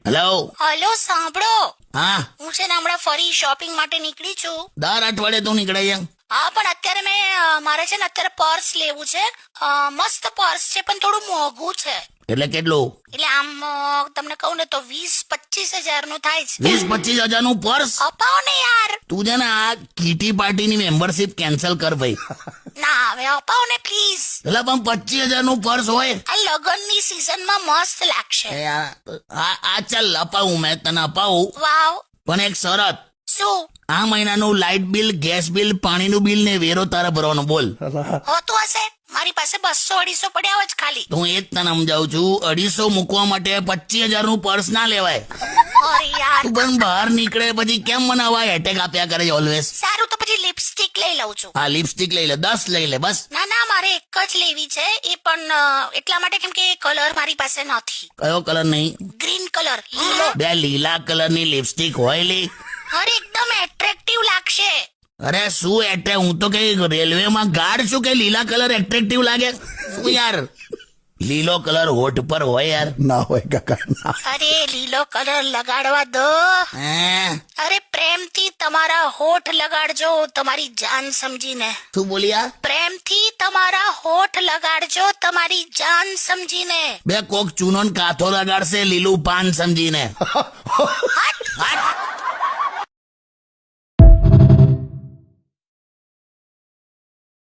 Hello. Hello સાંભળો, હા, હું છે ને હમણાં ફરી શોપિંગ માટે નીકળી છું. દર અઠવાડિયે તું નીકળે છે? હા, પણ અત્યારે મારે છે ને અત્યારે પર્સ લેવું છે. મસ્ત પર્સ છે પણ થોડું મોંઘું છે. એટલે કેટલું? એટલે આમ તમને કહું ને તો 20-25 હજારનું થાય છે. 20-25 હજારનું પર્સ? અપાવો ને યાર. તું છે ને આ કીટી પાર્ટીની મેમ્બરશિપ કેન્સલ કર ભાઈ. ના હવે અપાવો ને પ્લીઝ. એટલે પણ 25,000નું પર્સ હોય? આ લગનની સિઝનમાં મસ્ત લાગશે. એ આ ચાલ અપાવું, મેં તને અપાવું, વાવ. પણ એક શરત. શું? આ મહિનાનું લાઇટ બિલ, ગેસ બિલ, પાણીનું બિલ ને વેરો તારે ભરવાનો. બોલ. હોતું હશે, મારી પાસે 200-250 પડ્યા હોય જ ખાલી. તો હું એ જ તને સમજાવું છું, 250 મૂકવા માટે 25,000નું પર્સ ના લેવાય. અરે યાર. તું પણ બહાર નીકળે પછી કેમ મને આવા એટેક આપ્યા કરે છે ઓલવેઝ? સારું તો પછી લિપસ્ટિક લઈ લઉં છું. હા, લિપસ્ટિક લઈ લે, 10 લઈ લે બસ. ના ના, મારે એક જ લેવી છે, એ પણ એટલા માટે કેમ કે કલર મારી પાસે નથી. કયો કલર નહીં? ગ્રીન કલર, લીલો. બે લીલા કલરની લિપસ્ટિક હોય લી? અરે એકદમ એટ્રેક્ટિવ લાગશે. અરે શું એટ્રેક્ટ, હું તો કઈ રેલવેમાં ગાર્ડ છું કે લીલા કલર એટ્રેક્ટિવ લાગે? શું યાર, લીલો કલર હોઠ પર હોય યાર. ના હોય કાકા ના. અરે લીલો કલર લગાડવા દો. હે? અરે પ્રેમથી તમારા હોઠ લગાડજો, તમારી જાન સમજીને. શું બોલ્યા? પ્રેમથી તમારા હોઠ લગાડજો, તમારી જાન સમજીને. બે કોક ચૂનો ને કાથો લગાડશે લીલું પાન સમજીને. હટ. હટ.